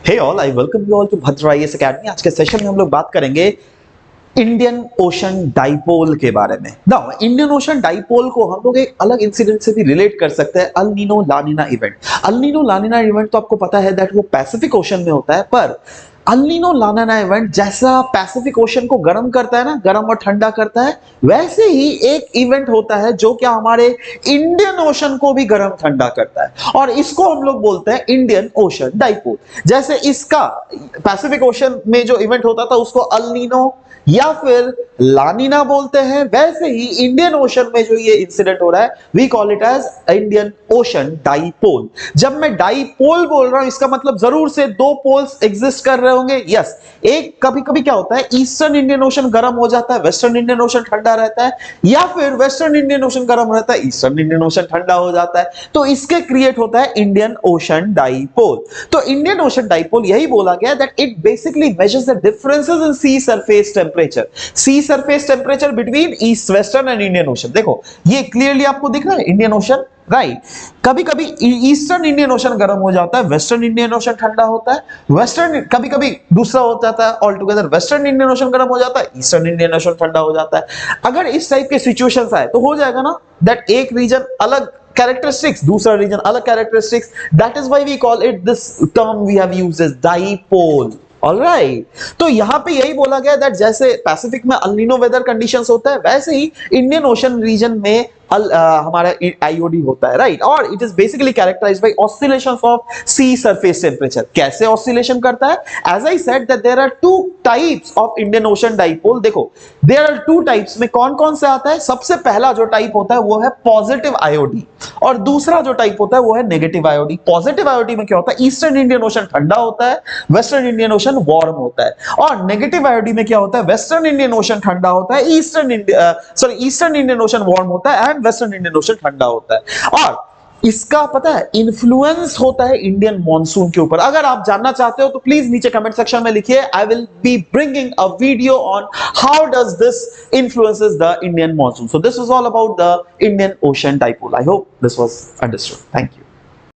Hey all, I welcome you all to Bhadra IAS academy. आज के session में हम लोग बात करेंगे इंडियन ओशन डाइपोल के बारे में। नाउ इंडियन ओशन डाइपोल को हम लोग एक अलग इंसिडेंट से भी रिलेट कर सकते हैं, अल नीनो ला नीना इवेंट। अल नीनो ला नीना इवेंट तो आपको पता है दैट वो पैसिफिक ओशन में होता है, पर अल नीनो ला नीना इवेंट जैसा पैसिफिक ओशन को गर्म करता है ना, गर्म और ठंडा करता है, वैसे ही एक इवेंट होता है जो क्या हमारे इंडियन ओशन को भी गर्म ठंडा करता है, और इसको हम लोग बोलते हैं इंडियन ओशन डाइपोल। जैसे इसका पैसिफिक ओशन में जो इवेंट होता था उसको अल नीनो या फिर लानीना बोलते हैं, वैसे ही इंडियन ओशन में जो ये इंसिडेंट हो रहा है we call it as Indian ocean dipole. जब मैं डाइपोल बोल रहा हूं इसका मतलब जरूर से दो पोल्स एग्जिस्ट कर रहे होंगे। यस, एक कभी कभी क्या होता है, ईस्टर्न इंडियन ओशन गर्म हो जाता है, वेस्टर्न इंडियन ओशन ठंडा रहता है, या फिर वेस्टर्न इंडियन ओशन गर्म रहता है, ईस्टर्न इंडियन ओशन ठंडा हो जाता है, तो इसके क्रिएट होता है इंडियन ओशन डाइपोल। तो इंडियन ओशन डाइपोल यही बोला गया that it basically measures the differences in sea surface temperature, sea surface temperature between east western and Indian ocean. देखो ये क्लियरली आपको दिख रहा है, इंडियन ओशन राइट। कभी कभी ईस्टर्न इंडियन ओशन गर्म हो जाता है, वेस्टर्न इंडियन ओशन ठंडा होता है, वेस्टर्न कभी कभी दूसरा हो जाता है all together, western Indian ocean गर्म हो जाता है, ईस्टर्न इंडियन ओशन ठंडा हो जाता है। अगर इस टाइप के सिचुएशंस आए तो हो जाएगा ना दैट एक रीजन अलग characteristics, दूसरा रीजन अलग characteristics, that is why we call it, this term we have used as dipole। Alright, तो यहां पे यही बोला गया दैट जैसे पैसिफिक में अल नीनो वेदर कंडीशंस होता है, वैसे ही इंडियन ओशन रीजन में हमारा आईओडी होता है, राइट। और it is basically characterised by oscillations of sea surface temperature. कैसे ऑसिलेशन करता है? As I said that there are two types of Indian ocean dipole. देखो देयर आर टू टाइप्स, में कौन कौन से आता है? सबसे पहला जो टाइप होता है वो है पॉजिटिव आईओडी, और दूसरा जो टाइप होता है वो है नेगेटिव आईओडी। पॉजिटिव आईओडी में क्या होता है, ईस्टर्न इंडियन ओशन ठंडा होता है, वेस्टर्न इंडियन ओशन वार्म होता है। और नेगेटिव आईओडी में क्या होता है, वेस्टर्न इंडियन ओशन ठंडा होता है, ईस्टर्न इंडियन ओशन वार्म होता है, एंड वेस्टर्न इंडियन ओशन ठंडा होता है। और इसका पता है इन्फ्लुएंस होता है इंडियन मॉनसून के ऊपर। अगर आप जानना चाहते हो तो प्लीज नीचे कमेंट सेक्शन में लिखिए, I will be bringing a video on how does this influences the Indian monsoon. So this was all about the Indian ocean dipole. I hope this was understood. Thank you.